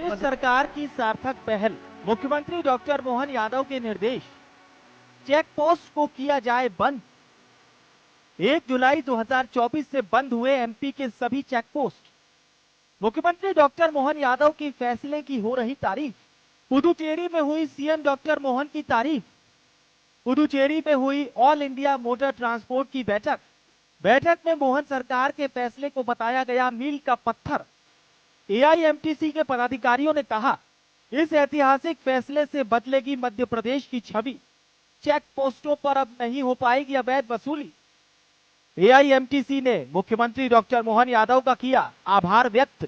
प्रदेश सरकार की सार्थक पहल, मुख्यमंत्री डॉक्टर मोहन यादव के निर्देश, चेक पोस्ट को किया जाए बंद। 1 जुलाई 2024 से बंद हुए एमपी के सभी चेक पोस्ट। मुख्यमंत्री डॉक्टर मोहन यादव के फैसले की हो रही तारीफ। पुदुचेरी में हुई सीएम डॉक्टर मोहन की तारीफ। पुदुचेरी में हुई ऑल इंडिया मोटर ट्रांसपोर्ट की बैठक में मोहन सरकार के फैसले को बताया गया मील का पत्थर। एआईएमटीसी के पदाधिकारियों ने कहा, इस ऐतिहासिक फैसले से बदलेगी मध्य प्रदेश की छवि। चेक पोस्टों पर अब नहीं हो पाएगी अवैध वसूली। एआईएमटीसी ने मुख्यमंत्री डॉक्टर मोहन यादव का किया आभार व्यक्त।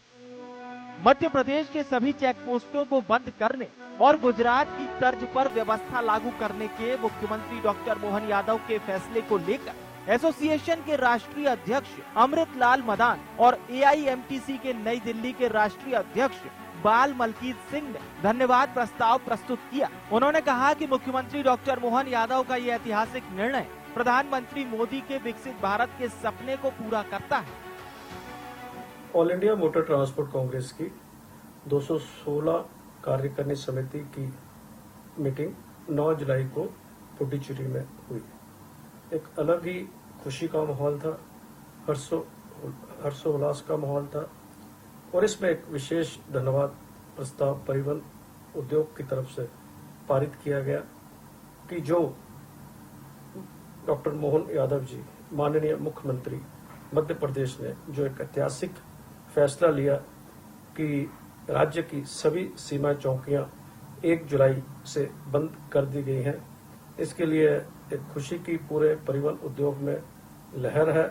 मध्य प्रदेश के सभी चेक पोस्टों को बंद करने और गुजरात की तर्ज पर व्यवस्था लागू करने के मुख्यमंत्री डॉक्टर मोहन यादव के फैसले को लेकर एसोसिएशन के राष्ट्रीय अध्यक्ष अमृतलाल मदान और एआईएमटीसी के नई दिल्ली के राष्ट्रीय अध्यक्ष बाल मलकीत सिंह ने धन्यवाद प्रस्ताव प्रस्तुत किया। उन्होंने कहा कि मुख्यमंत्री डॉक्टर मोहन यादव का ये ऐतिहासिक निर्णय प्रधानमंत्री मोदी के विकसित भारत के सपने को पूरा करता है। All India motor transport Congress की 216 कार्यकारिणी समिति की मीटिंग 9 जुलाई को पुडुचेरी में हुई। एक अलग ही खुशी का माहौल था, हर्षोल्लास का माहौल था और इसमें एक विशेष धन्यवाद प्रस्ताव परिवहन उद्योग की तरफ से पारित किया गया कि जो डॉक्टर मोहन यादव जी माननीय मुख्यमंत्री मध्य प्रदेश ने जो एक ऐतिहासिक फैसला लिया कि राज्य की सभी सीमा चौकियां 1 जुलाई से बंद कर दी गई हैं। इसके लिए एक खुशी की पूरे परिवहन उद्योग में लहर है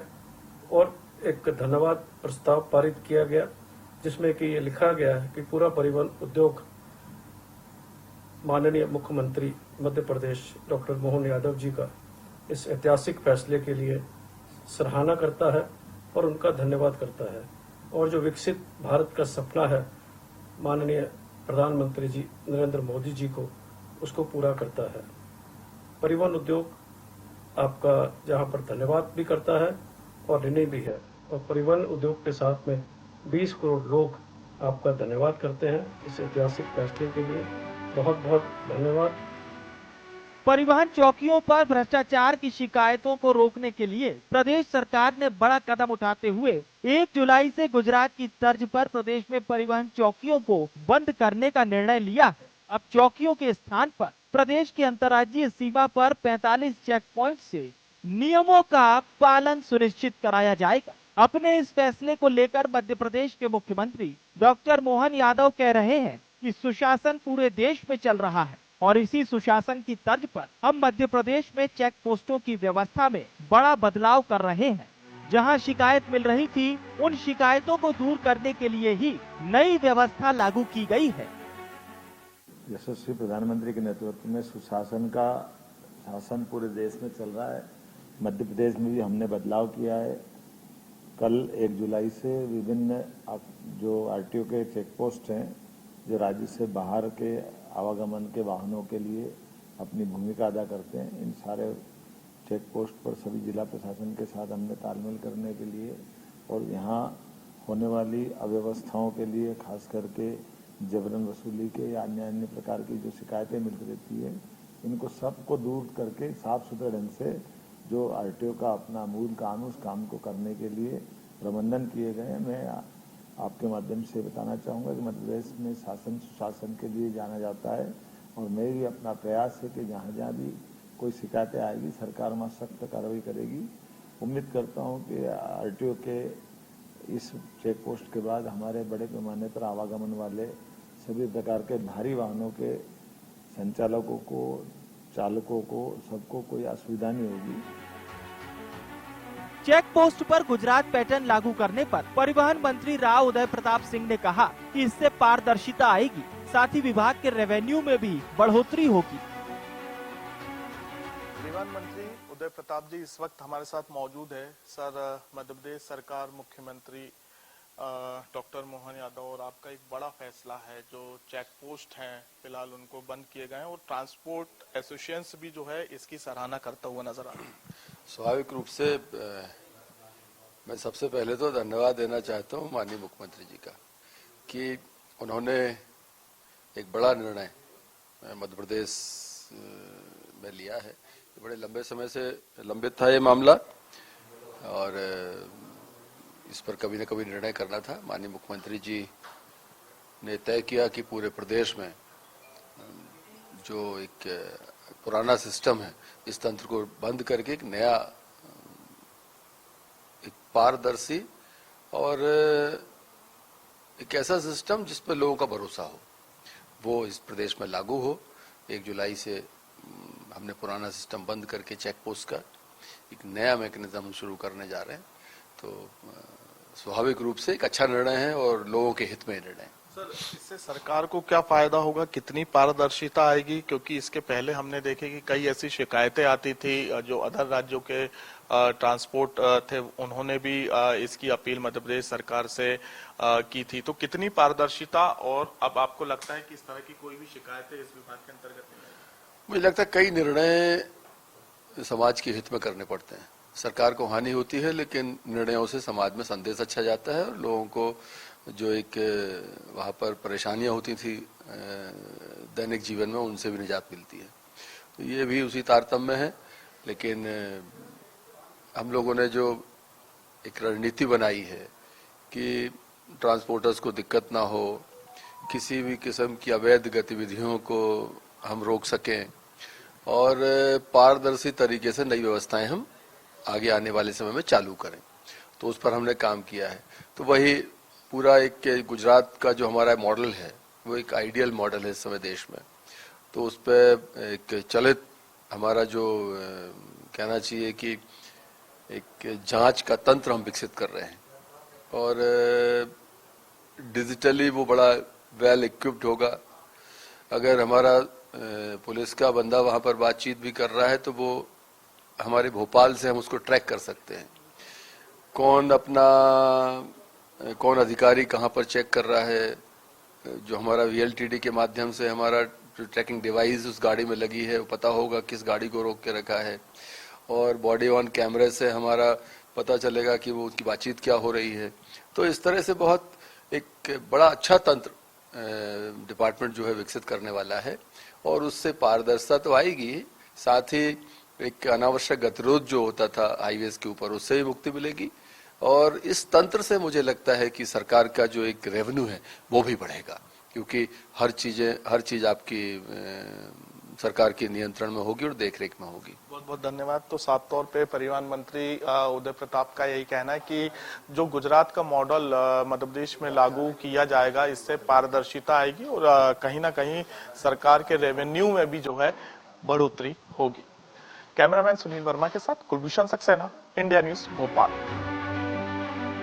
और एक धन्यवाद प्रस्ताव पारित किया गया जिसमें कि ये लिखा गया है कि पूरा परिवहन उद्योग माननीय मुख्यमंत्री मध्य प्रदेश डॉक्टर मोहन यादव जी का इस ऐतिहासिक फैसले के लिए सराहना करता है और उनका धन्यवाद करता है और जो विकसित भारत का सपना है माननीय प्रधानमंत्री जी नरेंद्र मोदी जी को उसको पूरा करता है। परिवहन उद्योग आपका जहां पर धन्यवाद भी करता है और ऋणी भी है और परिवहन उद्योग के साथ में 20 करोड़ लोग आपका धन्यवाद करते हैं इस ऐतिहासिक फैसले के लिए। बहुत बहुत धन्यवाद। परिवहन चौकियों पर भ्रष्टाचार की शिकायतों को रोकने के लिए प्रदेश सरकार ने बड़ा कदम उठाते हुए 1 जुलाई से गुजरात की तर्ज पर प्रदेश में परिवहन चौकियों को बंद करने का निर्णय लिया। अब चौकियों के स्थान पर प्रदेश की अंतर्राज्यीय सीमा पर 45 चेक पॉइंट से नियमों का पालन सुनिश्चित कराया जाएगा। अपने इस फैसले को लेकर मध्य प्रदेश के मुख्यमंत्री डॉक्टर मोहन यादव कह रहे हैं कि सुशासन पूरे देश में चल रहा है और इसी सुशासन की तर्ज पर हम मध्य प्रदेश में चेक पोस्टों की व्यवस्था में बड़ा बदलाव कर रहे हैं। जहां शिकायत मिल रही थी, उन शिकायतों को दूर करने के लिए ही नई व्यवस्था लागू की गई है। यशस्वी प्रधानमंत्री के नेतृत्व में सुशासन का शासन पूरे देश में चल रहा है। मध्य प्रदेश में भी हमने बदलाव किया है। कल 1 जुलाई से विभिन्न जो आरटीओ के चेक पोस्ट हैं जो राज्य से बाहर के आवागमन के वाहनों के लिए अपनी भूमिका अदा करते हैं, इन सारे चेक पोस्ट पर सभी जिला प्रशासन के साथ हमने तालमेल करने के लिए और यहाँ होने वाली अव्यवस्थाओं के लिए खास करके जबरन वसूली के या अन्य प्रकार की जो शिकायतें मिलती रहती है, इनको सबको दूर करके साफ सुथरे ढंग से जो आरटीओ का अपना मूल काम उस काम को करने के लिए प्रबंधन किए गए हैं। मैं आपके माध्यम से बताना चाहूँगा कि मध्य प्रदेश में शासन सुशासन के लिए जाना जाता है और मेरी अपना प्रयास है कि जहाँ जहाँ भी कोई शिकायतें आएगी सरकार वहाँ सख्त कार्रवाई करेगी। उम्मीद करता हूँ कि आरटीओ के इस चेक पोस्ट के बाद हमारे बड़े पैमाने पर आवागमन वाले सभी प्रकार के भारी वाहनों के संचालकों को, चालकों को, सबको कोई असुविधा नहीं होगी। चेक पोस्ट पर गुजरात पैटर्न लागू करने पर परिवहन मंत्री राव उदय प्रताप सिंह ने कहा कि इससे पारदर्शिता आएगी, साथ ही विभाग के रेवेन्यू में भी बढ़ोतरी होगी। परिवहन मंत्री उदय प्रताप जी इस वक्त हमारे साथ मौजूद है। सर, मध्य प्रदेश सरकार मुख्यमंत्री डॉक्टर मोहन यादव और आपका एक बड़ा फैसला है, जो चेक पोस्ट हैं फिलहाल उनको बंद किए गए हैं और ट्रांसपोर्ट एसोसिएशन भी जो है इसकी सराहना करता हुआ नजर आ रहा है। स्वाभाविक रूप से मैं सबसे पहले तो धन्यवाद देना चाहता हूं माननीय मुख्यमंत्री जी का कि उन्होंने एक बड़ा निर्णय मध्य प्रदेश में लिया है। बड़े लंबे समय से लंबित था ये मामला और इस पर कभी न कभी निर्णय करना था। माननीय मुख्यमंत्री जी ने तय किया कि पूरे प्रदेश में जो एक पुराना सिस्टम है इस तंत्र को बंद करके एक नया, एक पारदर्शी और एक ऐसा सिस्टम जिस पर लोगों का भरोसा हो वो इस प्रदेश में लागू हो। 1 जुलाई से हमने पुराना सिस्टम बंद करके चेक पोस्ट का एक नया मैकेनिज्म शुरू करने जा रहे हैं। तो स्वाभाविक रूप से एक अच्छा निर्णय है और लोगों के हित में निर्णय है। सर, इससे सरकार को क्या फायदा होगा, कितनी पारदर्शिता आएगी? क्योंकि इसके पहले हमने देखे कि कई ऐसी शिकायतें आती थी, जो अदर राज्यों के ट्रांसपोर्ट थे उन्होंने भी इसकी अपील मध्य प्रदेश सरकार से की थी। तो कितनी पारदर्शिता, और अब आपको लगता है कि इस तरह की कोई भी शिकायतें इस विभाग के अंतर्गत नहीं आएगी? मुझे लगता है कई निर्णय समाज के हित में करने पड़ते हैं। सरकार को हानि होती है लेकिन निर्णयों से समाज में संदेश अच्छा जाता है और लोगों को जो एक वहाँ पर परेशानियां होती थी दैनिक जीवन में उनसे भी निजात मिलती है। तो ये भी उसी तारतम्य है। लेकिन हम लोगों ने जो एक रणनीति बनाई है कि ट्रांसपोर्टर्स को दिक्कत ना हो, किसी भी किस्म की अवैध गतिविधियों को हम रोक सकें और पारदर्शी तरीके से नई व्यवस्थाएं हम आगे आने वाले समय में चालू करें, तो उस पर हमने काम किया है। तो वही पूरा एक गुजरात का जो हमारा मॉडल है वो एक आइडियल मॉडल है इस समय देश में। तो उस पर एक चलित हमारा जो कहना चाहिए कि एक जांच का तंत्र हम विकसित कर रहे हैं और डिजिटली वो बड़ा वेल इक्विप्ड होगा। अगर हमारा पुलिस का बंदा वहां पर बातचीत भी कर रहा है तो वो हमारे भोपाल से हम उसको ट्रैक कर सकते हैं, कौन अधिकारी कहाँ पर चेक कर रहा है। जो हमारा VLTD के माध्यम से हमारा जो ट्रैकिंग डिवाइस उस गाड़ी में लगी है वो पता होगा किस गाड़ी को रोक के रखा है और बॉडी ऑन कैमरे से हमारा पता चलेगा कि वो उनकी बातचीत क्या हो रही है। तो इस तरह से बहुत एक बड़ा अच्छा तंत्र डिपार्टमेंट जो है विकसित करने वाला है और उससे पारदर्शिता तो आएगी, साथ ही एक अनावश्यक गतिरोध जो होता था हाईवेज के ऊपर उससे भी मुक्ति मिलेगी और इस तंत्र से मुझे लगता है कि सरकार का जो एक रेवेन्यू है वो भी बढ़ेगा, क्योंकि हर चीज आपकी सरकार के नियंत्रण में होगी और देखरेख में होगी। बहुत बहुत धन्यवाद। तो साफ तौर पे परिवहन मंत्री उदय प्रताप का यही कहना है कि जो गुजरात का मॉडल मध्य प्रदेश में लागू किया जाएगा इससे पारदर्शिता आएगी और कहीं ना कहीं सरकार के रेवेन्यू में भी जो है बढ़ोतरी होगी। कैमरामैन सुनील वर्मा के साथ Kulbhushan Saxena, India news Bhopal.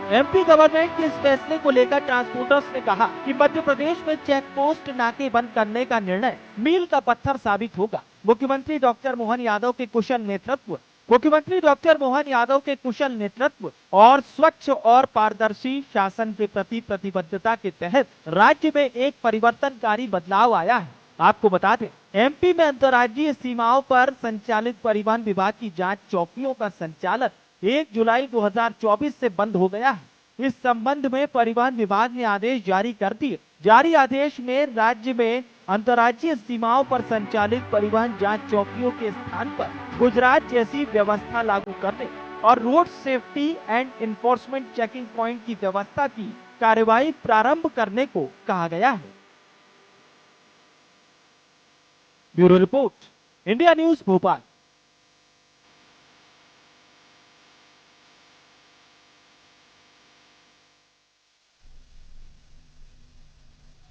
MP government के इस फैसले को लेकर ट्रांसपोर्टर्स ने कहा कि मध्य प्रदेश में चेक पोस्ट नाके बंद करने का निर्णय मील का पत्थर साबित होगा। मुख्यमंत्री डॉक्टर मोहन यादव के कुशल नेतृत्व और स्वच्छ और पारदर्शी शासन के प्रति प्रतिबद्धता के तहत राज्य में एक परिवर्तनकारी बदलाव आया है। आपको बता दें, MP में अंतर्राज्यीय सीमाओं पर संचालित परिवहन विभाग की जांच चौकियों का संचालन 1 जुलाई 2024 से बंद हो गया है। इस संबंध में परिवहन विभाग ने आदेश जारी कर दिए। जारी आदेश में राज्य में अंतर्राज्यीय सीमाओं पर संचालित परिवहन जांच चौकियों के स्थान पर गुजरात जैसी व्यवस्था लागू करने और road safety and enforcement checking point की व्यवस्था की कार्यवाही प्रारंभ करने को कहा गया है। Bureau report, India news Bhopal.